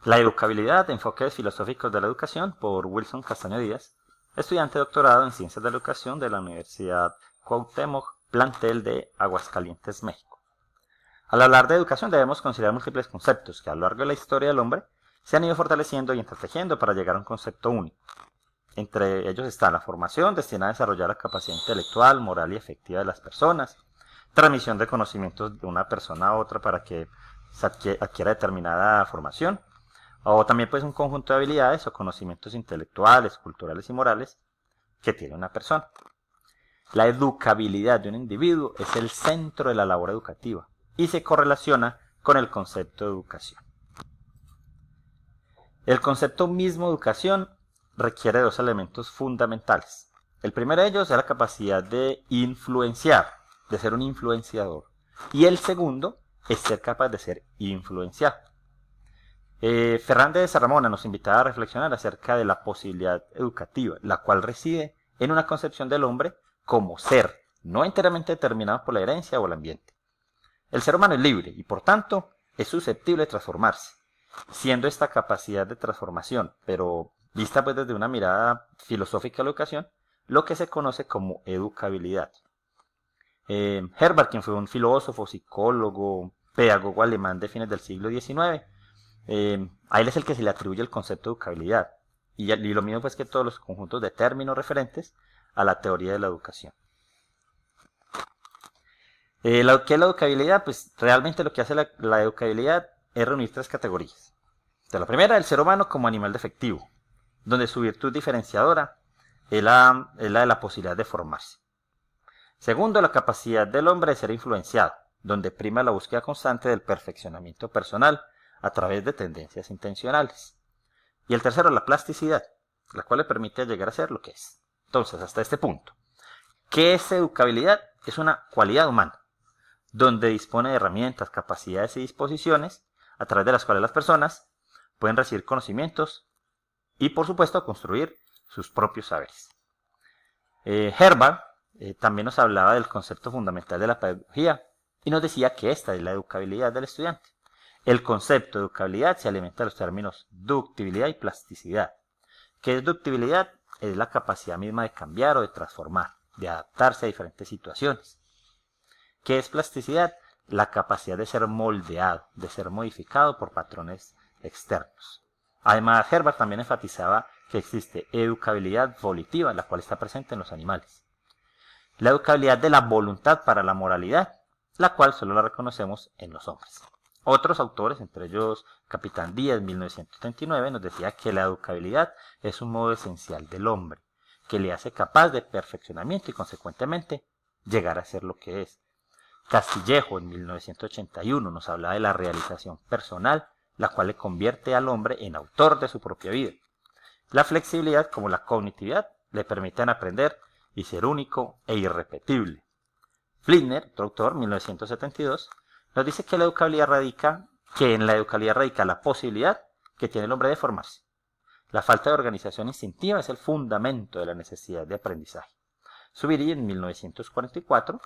La educabilidad, enfoques filosóficos de la educación, por Wilson Castaño Díaz, estudiante de doctorado en Ciencias de la Educación de la Universidad Cuauhtémoc, plantel de Aguascalientes, México. Al hablar de educación debemos considerar múltiples conceptos que a lo largo de la historia del hombre se han ido fortaleciendo y entretejiendo para llegar a un concepto único. Entre ellos está la formación destinada a desarrollar la capacidad intelectual, moral y afectiva de las personas, transmisión de conocimientos de una persona a otra para que se adquiera determinada formación, o también pues un conjunto de habilidades o conocimientos intelectuales, culturales y morales que tiene una persona. La educabilidad de un individuo es el centro de la labor educativa y se correlaciona con el concepto de educación. El concepto mismo de educación requiere dos elementos fundamentales. El primero de ellos es la capacidad de influenciar, de ser un influenciador. Y el segundo es ser capaz de ser influenciado. Fernández de Ramona nos invitaba a reflexionar acerca de la posibilidad educativa, la cual reside en una concepción del hombre como ser, no enteramente determinado por la herencia o el ambiente. El ser humano es libre y por tanto es susceptible de transformarse, siendo esta capacidad de transformación, pero vista pues desde una mirada filosófica de la educación, lo que se conoce como educabilidad. Herbart, quien fue un filósofo, psicólogo, pedagogo alemán de fines del siglo XIX, a él es el que se le atribuye el concepto de educabilidad, y lo mismo pues que todos los conjuntos de términos referentes a la teoría de la educación. ¿Qué es la educabilidad? Pues realmente lo que hace la educabilidad es reunir tres categorías. La primera, el ser humano como animal defectivo, donde su virtud diferenciadora es la de la posibilidad de formarse. Segundo, la capacidad del hombre de ser influenciado, donde prima la búsqueda constante del perfeccionamiento personal a través de tendencias intencionales. Y el tercero, la plasticidad, la cual le permite llegar a ser lo que es. Entonces, hasta este punto, ¿qué es educabilidad? Es una cualidad humana, donde dispone de herramientas, capacidades y disposiciones a través de las cuales las personas pueden recibir conocimientos y, por supuesto, construir sus propios saberes. Herbart también nos hablaba del concepto fundamental de la pedagogía y nos decía que esta es la educabilidad del estudiante. El concepto de educabilidad se alimenta de los términos ductibilidad y plasticidad. ¿Qué es ductibilidad? Es la capacidad misma de cambiar o de transformar, de adaptarse a diferentes situaciones. ¿Qué es plasticidad? La capacidad de ser moldeado, de ser modificado por patrones externos. Además, Herbart también enfatizaba que existe educabilidad volitiva, la cual está presente en los animales. La educabilidad de la voluntad para la moralidad, la cual solo la reconocemos en los hombres. Otros autores, entre ellos Capitán Díaz, 1939, nos decía que la educabilidad es un modo esencial del hombre, que le hace capaz de perfeccionamiento y consecuentemente llegar a ser lo que es. Castillejo, en 1981, nos hablaba de la realización personal, la cual le convierte al hombre en autor de su propia vida. La flexibilidad, como la cognitividad, le permiten aprender y ser único e irrepetible. Flickner, otro autor, 1972, nos dice que en la educabilidad radica la posibilidad que tiene el hombre de formarse. La falta de organización instintiva es el fundamento de la necesidad de aprendizaje. Zubiri, en 1944,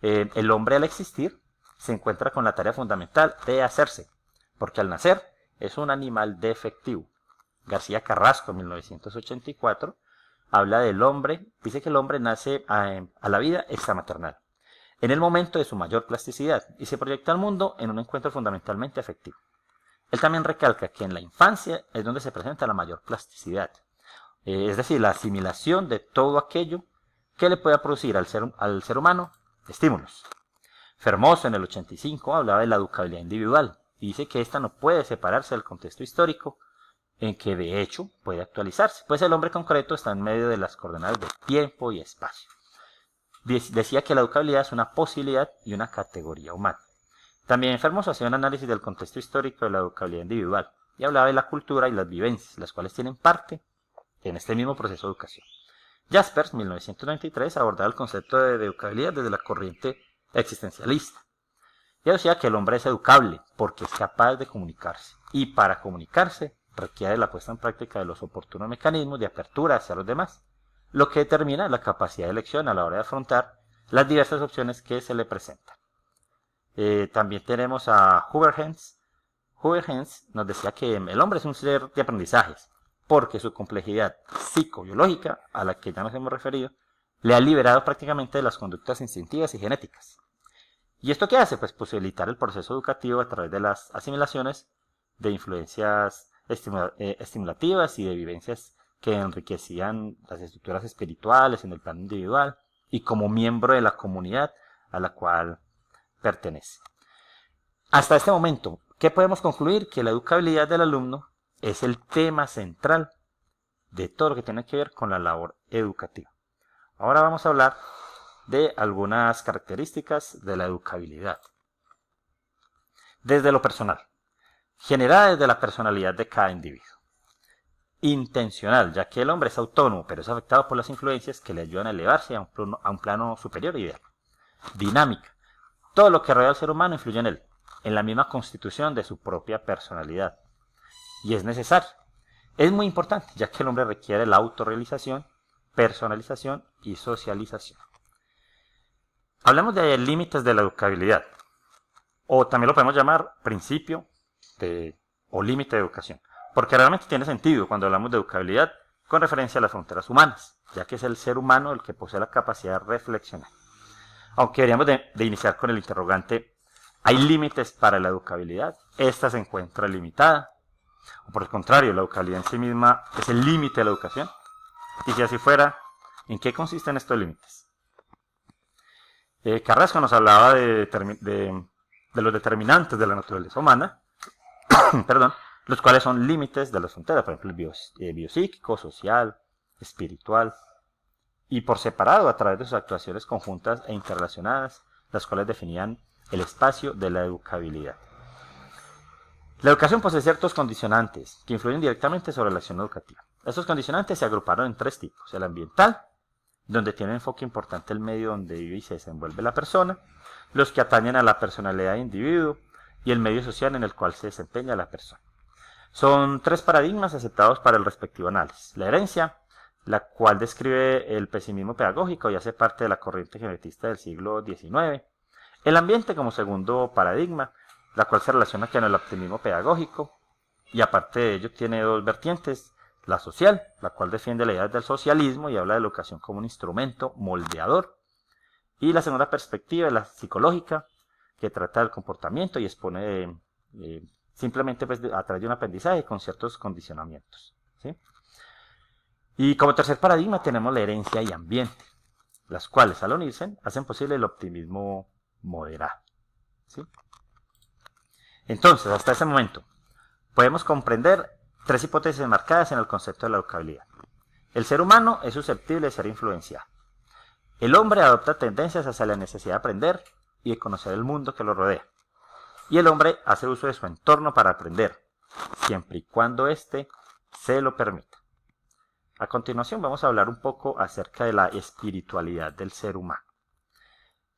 el hombre al existir se encuentra con la tarea fundamental de hacerse, porque al nacer es un animal defectivo. García Carrasco, en 1984, habla del hombre, dice que el hombre nace a la vida extramaternal, en el momento de su mayor plasticidad, y se proyecta al mundo en un encuentro fundamentalmente afectivo. Él también recalca que en la infancia es donde se presenta la mayor plasticidad, es decir, la asimilación de todo aquello que le pueda producir al ser humano estímulos. Fermoso, en el 85, hablaba de la educabilidad individual y dice que esta no puede separarse del contexto histórico en que de hecho puede actualizarse, pues el hombre concreto está en medio de las coordenadas de tiempo y espacio. Decía que la educabilidad es una posibilidad y una categoría humana. También Fermoso hacía un análisis del contexto histórico de la educabilidad individual y hablaba de la cultura y las vivencias, las cuales tienen parte en este mismo proceso de educación. Jaspers, 1993, abordaba el concepto de educabilidad desde la corriente existencialista. Y decía que el hombre es educable porque es capaz de comunicarse, y para comunicarse requiere la puesta en práctica de los oportunos mecanismos de apertura hacia los demás, lo que determina la capacidad de elección a la hora de afrontar las diversas opciones que se le presentan. También tenemos a Huygens nos decía que el hombre es un ser de aprendizajes, porque su complejidad psicobiológica, a la que ya nos hemos referido, le ha liberado prácticamente de las conductas instintivas y genéticas. ¿Y esto qué hace? Pues posibilitar el proceso educativo a través de las asimilaciones de influencias estimulativas y de vivencias que enriquecían las estructuras espirituales en el plano individual y como miembro de la comunidad a la cual pertenece. Hasta este momento, ¿qué podemos concluir? Que la educabilidad del alumno es el tema central de todo lo que tiene que ver con la labor educativa. Ahora vamos a hablar de algunas características de la educabilidad. Desde lo personal, generada desde la personalidad de cada individuo. Intencional, ya que el hombre es autónomo, pero es afectado por las influencias que le ayudan a elevarse a un plano superior e ideal. Dinámica, todo lo que rodea al ser humano influye en la misma constitución de su propia personalidad. Y es necesario. Es muy importante, ya que el hombre requiere la autorrealización, personalización y socialización. Hablamos de límites de la educabilidad, o también lo podemos llamar principio o límite de educación, porque realmente tiene sentido cuando hablamos de educabilidad con referencia a las fronteras humanas, ya que es el ser humano el que posee la capacidad de reflexionar. Aunque deberíamos de iniciar con el interrogante, ¿hay límites para la educabilidad? Esta se encuentra limitada. O por el contrario, la educabilidad en sí misma es el límite de la educación. Y si así fuera, ¿en qué consisten estos límites? Carrasco nos hablaba de los determinantes de la naturaleza humana, perdón, los cuales son límites de las fronteras, por ejemplo, el biopsíquico, social, espiritual, y por separado a través de sus actuaciones conjuntas e interrelacionadas, las cuales definían el espacio de la educabilidad. La educación posee ciertos condicionantes que influyen directamente sobre la acción educativa. Estos condicionantes se agruparon en tres tipos: el ambiental, donde tiene enfoque importante el medio donde vive y se desenvuelve la persona; los que atañen a la personalidad del individuo; y el medio social en el cual se desempeña la persona. Son tres paradigmas aceptados para el respectivo análisis: la herencia, la cual describe el pesimismo pedagógico y hace parte de la corriente genetista del siglo XIX; el ambiente como segundo paradigma, la cual se relaciona con el optimismo pedagógico, y aparte de ello tiene dos vertientes: la social, la cual defiende la idea del socialismo y habla de la educación como un instrumento moldeador; y la segunda perspectiva es la psicológica, que trata del comportamiento y expone simplemente a través de un aprendizaje con ciertos condicionamientos, ¿sí? Y como tercer paradigma tenemos la herencia y ambiente, las cuales al unirse hacen posible el optimismo moderado, ¿sí? Entonces, hasta ese momento, podemos comprender tres hipótesis marcadas en el concepto de la educabilidad. El ser humano es susceptible de ser influenciado. El hombre adopta tendencias hacia la necesidad de aprender y de conocer el mundo que lo rodea. Y el hombre hace uso de su entorno para aprender, siempre y cuando éste se lo permita. A continuación vamos a hablar un poco acerca de la espiritualidad del ser humano.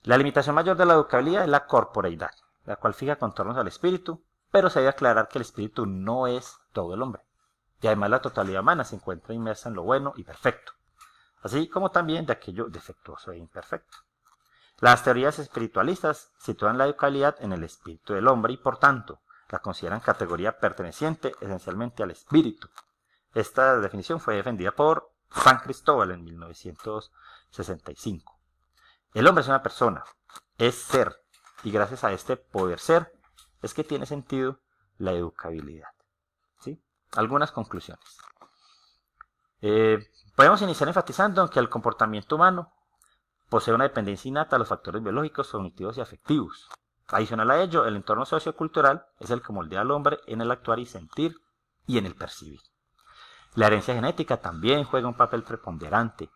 La limitación mayor de la educabilidad es la corporeidad, la cual fija contornos al espíritu, pero se debe aclarar que el espíritu no es todo el hombre. Y además la totalidad humana se encuentra inmersa en lo bueno y perfecto, así como también de aquello defectuoso e imperfecto. Las teorías espiritualistas sitúan la educabilidad en el espíritu del hombre y por tanto la consideran categoría perteneciente esencialmente al espíritu. Esta definición fue defendida por San Cristóbal en 1965. El hombre es una persona, es ser, y gracias a este poder ser es que tiene sentido la educabilidad, ¿sí? Algunas conclusiones. Podemos iniciar enfatizando en que el comportamiento humano posee una dependencia innata a los factores biológicos, cognitivos y afectivos. Adicional a ello, el entorno sociocultural es el que moldea al hombre en el actuar y sentir y en el percibir. La herencia genética también juega un papel preponderante.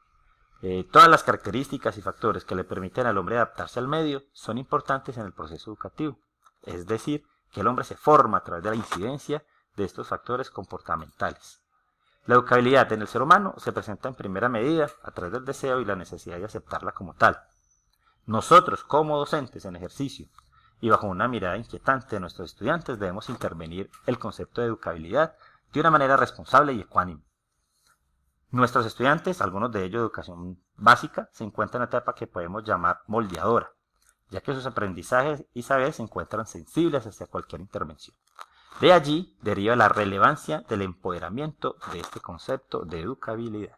Todas las características y factores que le permiten al hombre adaptarse al medio son importantes en el proceso educativo. Es decir, que el hombre se forma a través de la incidencia de estos factores comportamentales. La educabilidad en el ser humano se presenta en primera medida a través del deseo y la necesidad de aceptarla como tal. Nosotros, como docentes en ejercicio y bajo una mirada inquietante de nuestros estudiantes, debemos intervenir el concepto de educabilidad de una manera responsable y ecuánime. Nuestros estudiantes, algunos de ellos de educación básica, se encuentran en una etapa que podemos llamar moldeadora, ya que sus aprendizajes y saberes se encuentran sensibles hacia cualquier intervención. De allí deriva la relevancia del empoderamiento de este concepto de educabilidad.